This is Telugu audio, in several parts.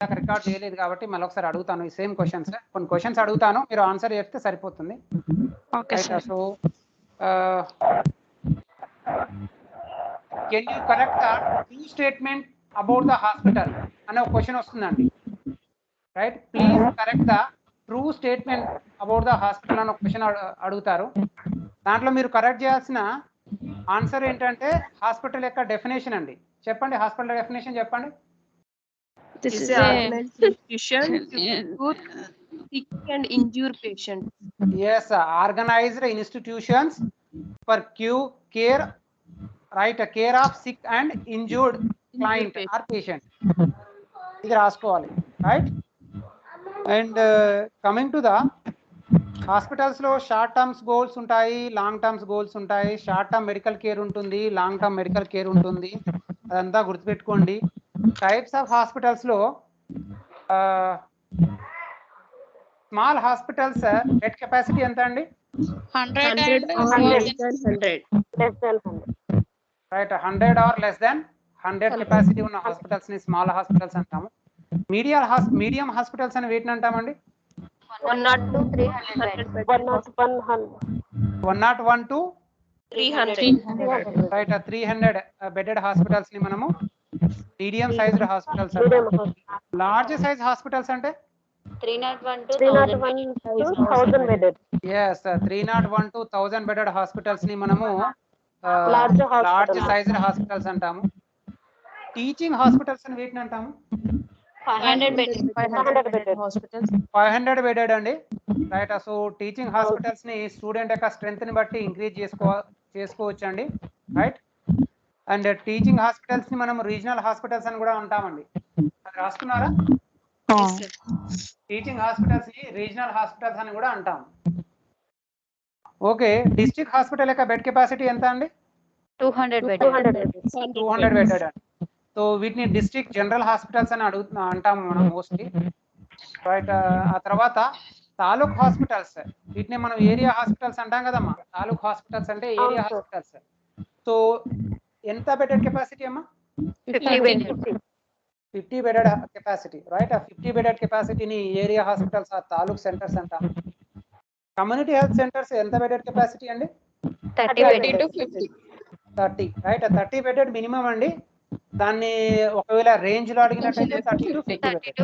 ఇందాక రికార్డ్ చేయలేదు కాబట్టి మళ్ళీ ఒకసారి అడుగుతాను ఈ సేమ్ క్వశ్చన్స్. కొన్ని క్వశ్చన్స్ అడుగుతాను, మీరు ఆన్సర్ చెప్తే సరిపోతుంది. So can you correct the true statement about the hospital అనే ఒక క్వశ్చన్ వస్తుందండి. Right, please correct the true statement about the hospital అని ఒక క్వశ్చన్ అడుగుతారు. దాంట్లో మీరు కరెక్ట్ చేయాల్సిన ఆన్సర్ ఏంటంటే హాస్పిటల్ యొక్క డెఫినేషన్ అండి. చెప్పండి, హాస్పిటల్ డెఫినేషన్ చెప్పండి. This is an institution to cure sick and injured patients. Yes, organized institutions for care, right, care of sick and injured client or patient. ఇది రాసుకోవాలి, right. And coming to the hospitals లో షార్ట్ టర్మ్స్ గోల్స్ ఉంటాయి, లాంగ్ టర్మ్స్ గోల్స్ ఉంటాయి. షార్ట్ టర్మ్ మెడికల్ కేర్ ఉంటుంది, లాంగ్ టర్మ్ మెడికల్ కేర్ ఉంటుంది. అదంతా గుర్తుపెట్టుకోండి. టైప్స్ ఆఫ్ హాస్పిటల్స్ లో స్మాల్ హాస్పిటల్స్ బెడ్ కెపాసిటీ ఎంత అండి? 100 right, 100 or less than 100 capacity ఉన్న హాస్పిటల్స్ ని స్మాల్ హాస్పిటల్స్ అంటాము. మీడియం హాస్పిటల్స్ అని వీటిని అంటామండి 101 to 300. రైట్, 300 బెడెడ్ హాస్పిటల్స్ ని మనము మీడియం సైజ్డ్ హాస్పిటల్స్ అంటాం. లార్జ్ సైజ్ హాస్పిటల్స్ అంటే 301 to 1000 bedded. yes, 301 to 1000 bedded hospitals ని మనము లార్జ్ సైజ్డ్ హాస్పిటల్స్ అంటాము. టీచింగ్ హాస్పిటల్స్ అని వీటిని అంటాము 500 bedded hospitals. 500 bedded అండి. రైట్, సో టీచింగ్ హాస్పిటల్స్ ని స్టూడెంట్ యొక్క స్ట్రెంత్ ని బట్టి ఇంక్రీజ్ చేసుకోవచ్చు అండి. రైట్, అండ్ టీచింగ్ హాస్పిటల్స్ ని మనం రీజనల్ హాస్పిటల్స్ అని కూడా అంటామండి. అది రాసుకున్నారా? టీచింగ్ హాస్పిటల్స్ ని రీజనల్ హాస్పిటల్స్ అని కూడా అంటాం. ఓకే, డిస్ట్రిక్ట్ హాస్పిటల్ యొక్క బెడ్ కెపాసిటీ ఎంత అండి? 200 bedded. 200 bedded అండి. సో వీటిని డిస్ట్రిక్ట్ జనరల్ హాస్పిటల్స్ అని అంటాము మనం మోస్ట్లీ. రైట్, ఆ తర్వాత తాలూక్ హాస్పిటల్స్, వీటిని మనం ఏరియా హాస్పిటల్స్ అంటాం కదమ్మా. తాలూక్ హాస్పిటల్స్ అంటే ఏరియా హాస్పిటల్స్. సో ఎంత బెడెడ్ కెపాసిటీ అమ్మా? 50 bedded కెపాసిటీ. రైట్, ఆ 50 bedded కెపాసిటీని ఏరియా హాస్పిటల్స్ ఆ తాలూక్ సెంటర్స్ అంటాం. కమ్యూనిటీ హెల్త్ సెంటర్స్ ఎంత బెడెడ్ కెపాసిటీ అండి? 30 to 50. 30. రైట్, 30 bedded మినిమం అండి. దాన్ని ఒకవేళ రేంజ్ లో అడిగినట్టయితే 30 to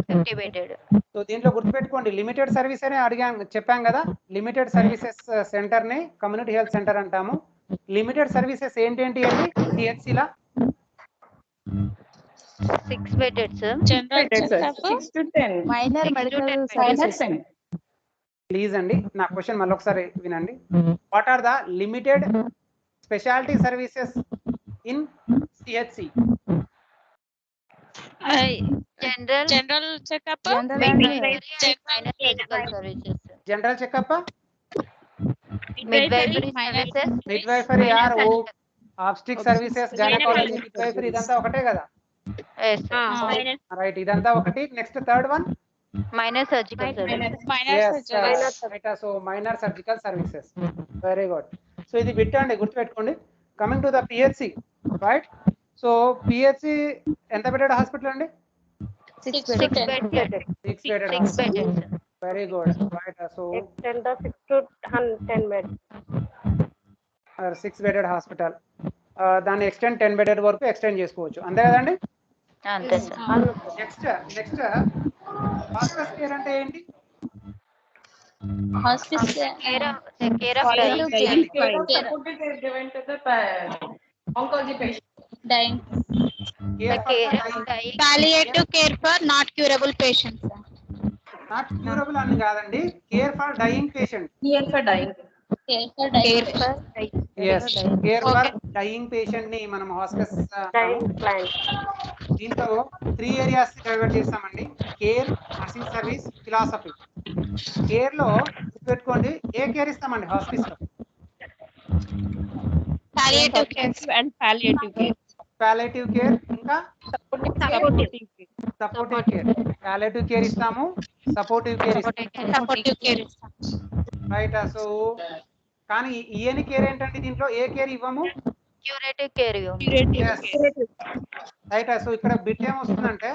50 bedded. సో దీంట్లో గుర్తుపెట్టుకోండి, లిమిటెడ్ సర్వీస్ అనే చెప్పాం కదా. లిమిటెడ్ సర్వీసెస్ సెంటర్ ని కమ్యూనిటీ హెల్త్ సెంటర్ అంటాము. లిమిటెడ్ సర్వీసెస్ ఏంటి అండి CHC law? 6 bedded sir. General 6 to 10. Minor medical services. Please అండి, నా క్వశ్చన్ మళ్ళీ ఒకసారి వినండి. What are the limited speciality services in CHC? General checkup. General checkup, midwifery services, midwifery or obstetric services, gynaecology, midwifery, ఇదంతా ఒకటే కదా. yes sir. రైట్, ఇదంతా ఒకటి. Next third one minor surgical services. So minor surgical services. Very good. So ఇది పెట్టండి, గుర్తుపెట్టుకోండి. Coming to the PHC, right. So PHC ఎంత బెడెడ్ హాస్పిటల్ అండి? 6 bedded. Very good. Right, so 6 to 10 bedded. 6 bedded hospital. దాన్ని ఎక్స్టెండ్ 10 bedded వరకు ఎక్స్టెండ్ చేసుకోవచ్చు, అంతే కదండి? అంతే సార్. నెక్స్ట్ హాస్పిటల్ కేర్ అంటే ఏంటి? Hospice care of dying Oncology patient. dying. Palliative care for not curable patients. Not curable అని కాదండి, care for dying patient. Care for dying. yes, care for dying patient ని మనం హాస్పిటల్స్ దీంట్లో 3 ఏరియాస్ డివైడ్ చేస్తామండి. Care, nursing service, philosophy. Care లో పెట్టుకోండి, ఏ కేర్ ఇస్తామండి హాస్పిటల్ లో? Palliative care And palliative care. Palliative care, ఇంకా Supportive care. Supportive care. Palliative care ఇస్తాము, సపోర్టివ్ కేర్ ఇస్తాము. supportive care. రైట్, సో కానీ ఈఎన్ కేర్ ఏంటంటే దీంట్లో ఏ కేర్ ఇవ్వము? curative care. రైట్, సో ఇక్కడ బిట్ ఏమొస్తుందంటే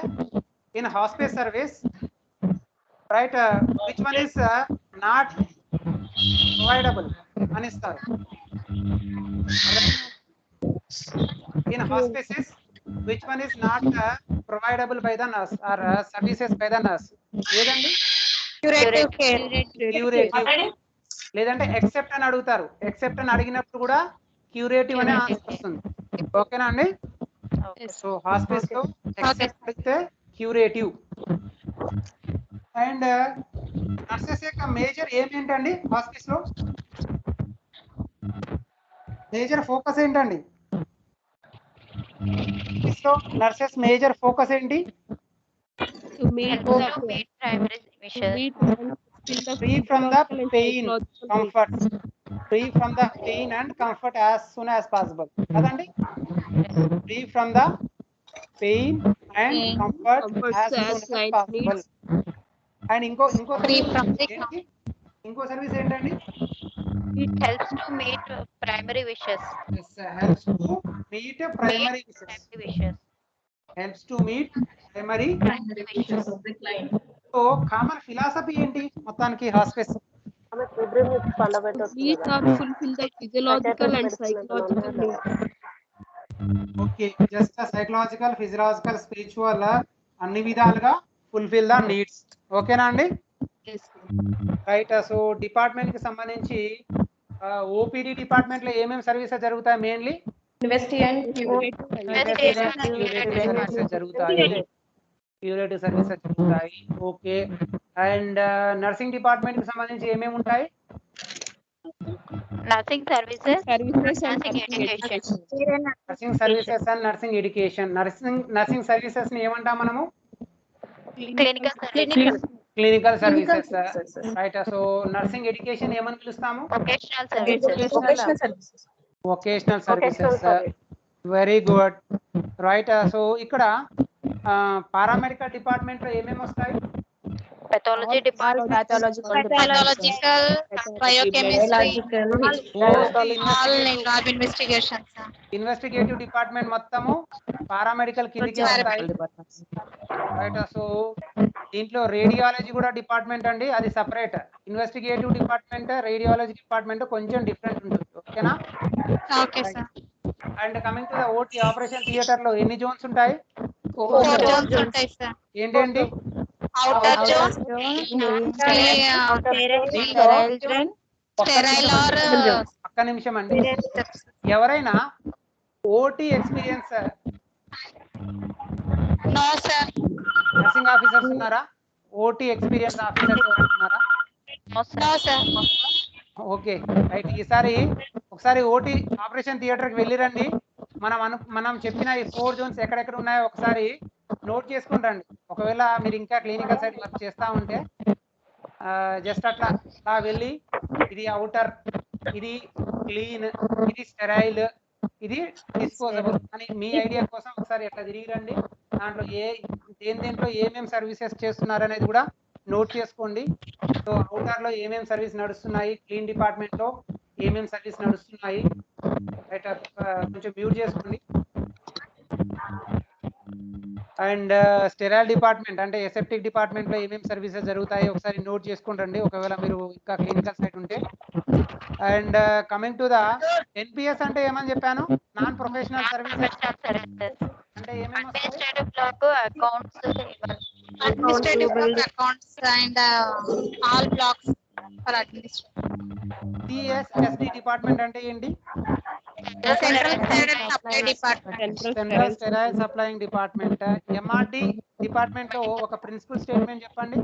in hospice service, right? Which one is not providable అని ఇస్తారు. In hospices, which one is not providable by the nurse or services by the nurse? ఏదండి? Curative care. క్యూరేటివ్ లేదంటే ఎక్సెప్ట్ అని అడుగుతారు. ఎక్సెప్ట్ అని అడిగినప్పుడు కూడా క్యూరేటివ్ అనే ఆన్సర్ వస్తుంది. ఓకేనా అండి? సో హాస్పిస్ లో ఎక్సెప్ట్ అడిగితే క్యూరేటివ్. అండ్ నర్సెస్ యొక్క మేజర్ ఏంటండి హాస్పిస్ లో? మేజర్ ఫోకస్ ఏంటండి? నర్సెస్ మేజర్ ఫోకస్ ఏంటి? To meet primary wishes. Free from the pain, comfort. Free from the pain and comfort as soon as possible. కదండి? Free from the pain and comfort as soon as possible. And ఇంకో Free from the ఏంటి? ఇంకో సర్వీస్ ఏంటండి? It helps to meet primary wishes. Yes, helps to meet primary wishes. Primary wishes. Helps to meet primary Wishes of the client. So common philosophy ఏంటి మొత్తానికి hospice? meet or fulfill the physiological and psychological needs. Okay, just psychological, physiological, spiritual అన్ని విధాలుగా ఫుల్ఫిల్ ద నీడ్స్. ఓకేనా అండి? రైట్. సో డిపార్ట్మెంట్ కి సంబంధించి ఓపీడీ డిపార్ట్మెంట్ లో ఏమేమి సర్వీసెస్ జరుగుతాయి? మెయిన్లీ సర్వీసెస్ జరుగుతాయి. క్యూరేటివ్ సర్వీసెస్ జరుగుతాయి. ఓకే. అండ్ నర్సింగ్ డిపార్ట్మెంట్ కి సంబంధించి ఏమేమి ఉంటాయి? Nursing services. Nursing education. Nursing services and nursing education. Nursing services ని ఏమంటాం మనము? Clinical services. Clinical services. Right. So nursing education ఏమని పిలుస్తాము? Vocational services. Vocational services. Very good. Right. So ఇక్కడ పారామెడికల్ డిపార్ట్మెంట్ లో ఏమేమి వస్తాయి? Pathology department. Pathological, biochemistry, all lab investigations. Investigative department మొత్తము పారామెడికల్ కిందకి వస్తాయి. రైట్. సో దీంట్లో రేడియాలజీ కూడా డిపార్ట్మెంట్ అండి, అది separate. Investigative department, radiology department కొంచెం డిఫరెంట్ ఉంటుంది. ఓకేనా? Okay, sir. And coming to the OT operation theatre లో ఎన్ని జోన్స్ ఉంటాయి? 4 zones ఉంటాయి, sir. ఏంటండి? Outer zone, sterile or ఒక్క నిమిషం అండి. ఎవరైనా OT experience no, sir. Nursing officers ఉన్నారా? ఓటీ ఎక్స్పీరియన్స్ ఆఫీసర్స్ ఎవరైనా ఉన్నారా? No, sir. Okay, right. ఈసారి ఒకసారి ఓటీ ఆపరేషన్ థియేటర్ కి వెళ్ళిరండి. మనం చెప్పిన ఈ 4 జోన్స్ ఎక్కడెక్కడ ఉన్నాయో ఒకసారి నోట్ చేసుకుని రండి. ఒకవేళ మీరు ఇంకా క్లినికల్ సైడ్ వర్క్ చేస్తా ఉంటే జస్ట్ అట్లా వెళ్ళి ఇది అవుటర్, ఇది క్లీన్, ఇది స్టెరైల్, ఇది డిస్పోజబుల్ అని మీ ఐడియా కోసం ఒకసారి ఎట్లా తిరిగి రండి. దాంట్లో దేంట్లో ఏమేమి సర్వీసెస్ చేస్తున్నారు అనేది కూడా నోట్ చేసుకోండి. సో అవుటర్ లో ఏమేమి సర్వీస్ నడుస్తున్నాయి, క్లీన్ డిపార్ట్మెంట్ లో ఏమేమి సర్వీస్ నడుస్తున్నాయి, రైట్. కొంచెం మ్యూట్ చేసుకోండి. అండ్ స్టెరైల్ డిపార్ట్మెంట్ అంటే ఎసెప్టిక్ డిపార్ట్మెంట్ లో ఏమేమి సర్వీసెస్ జరుగుతాయి ఒకసారి నోట్ చేసుకుంటండి ఒకవేళ మీరు ఇంకా క్లినికల్ సైడ్ ఉంటే. And coming to the NPS అంటే ఏమని చెప్పాను? నాన్ ప్రొఫెషనల్ సర్వీసెస్ అంటే ఏమేమి వస్తాయి? Administrative block, accounts. Administrative block, accounts and all blocks for administration. CSSD department అంటే ఏంటి? Central Sterile Supply Department. Central sterile supplying department. MRD department లో ఒక ప్రిన్సిపల్ స్టేట్మెంట్ చెప్పండి.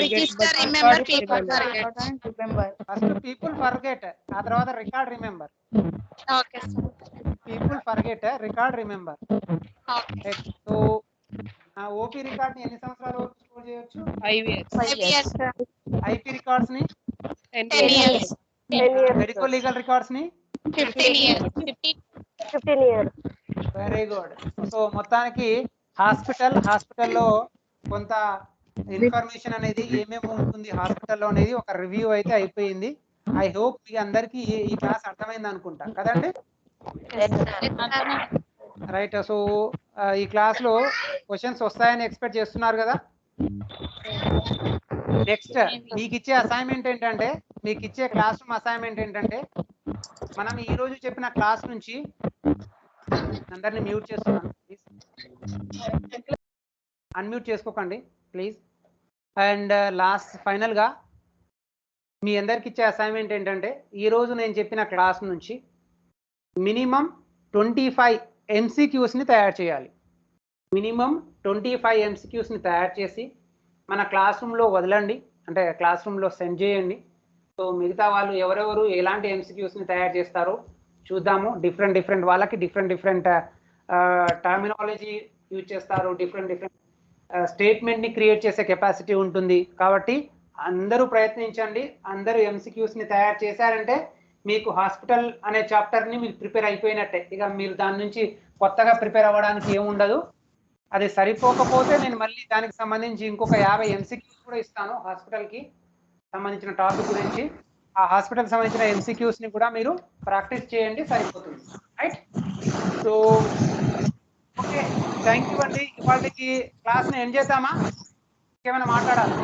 Register, remember, people forget. First people forget, ఆ తర్వాత record remember. Okay, sir. People forget, record remember. Okay. So OP record ని ఎన్ని సంవత్సరాల వరకు స్టోర్ చేయొచ్చు? 5 years. 5 years, sir. IP records ని 10 years. మెడికల్ లీగల్ రికార్డ్స్ ని 15 years. 15 years. Very good. So మొత్తానికి హాస్పిటల్లో కొంత ఇన్ఫర్మేషన్ అనేది ఏమేమి ఉంటుంది హాస్పిటల్లో అనేది ఒక రివ్యూ అయితే అయిపోయింది. ఐ హోప్ మీ అందరికి ఈ క్లాస్ అర్థమైంది అనుకుంటా కదండి? రైట్. సో ఈ క్లాస్లో క్వశ్చన్స్ వస్తాయని ఎక్స్పెక్ట్ చేస్తున్నారు కదా. నెక్స్ట్ మీకు ఇచ్చే అసైన్మెంట్ ఏంటంటే, మీకు ఇచ్చే క్లాస్ రూమ్ అసైన్మెంట్ ఏంటంటే, మనం ఈ రోజు చెప్పిన క్లాస్ నుంచి అందరిని మ్యూట్ చేస్తున్నాను ప్లీజ్, అన్మ్యూట్ చేసుకోకండి ప్లీజ్. అండ్ లాస్ట్ ఫైనల్గా మీ అందరికి ఇచ్చే అసైన్మెంట్ ఏంటంటే, ఈరోజు నేను చెప్పిన క్లాస్ నుంచి మినిమం 25 MCQస్ని తయారు చేయాలి. మినిమం 25 MCQస్ని తయారు చేసి మన క్లాస్ రూమ్లో వదలండి, అంటే క్లాస్ రూమ్లో సెండ్ చేయండి. సో మిగతా వాళ్ళు ఎవరెవరు ఎలాంటి MCQస్ని తయారు చేస్తారో చూద్దాము. డిఫరెంట్ వాళ్ళకి డిఫరెంట్ టర్మినాలజీ యూజ్ చేస్తారు, డిఫరెంట్ స్టేట్మెంట్ని క్రియేట్ చేసే కెపాసిటీ ఉంటుంది. కాబట్టి అందరూ ప్రయత్నించండి. అందరూ MCQస్ని తయారు చేశారంటే మీకు హాస్పిటల్ అనే చాప్టర్ని మీకు ప్రిపేర్ అయిపోయినట్టే. ఇక మీరు దాని నుంచి కొత్తగా ప్రిపేర్ అవ్వడానికి ఏముండదు. అది సరిపోకపోతే నేను మళ్ళీ దానికి సంబంధించి ఇంకొక 50 MCQs కూడా ఇస్తాను. హాస్పిటల్కి సంబంధించిన టాపిక్ గురించి ఆ హాస్పిటల్ సంబంధించిన MCQస్ని కూడా మీరు ప్రాక్టీస్ చేయండి, సరిపోతుంది. Right. So okay, thank you అండి. ఇవాళకి క్లాస్ని ఎండ్ చేద్దామా? ఏమైనా మాట్లాడాలి?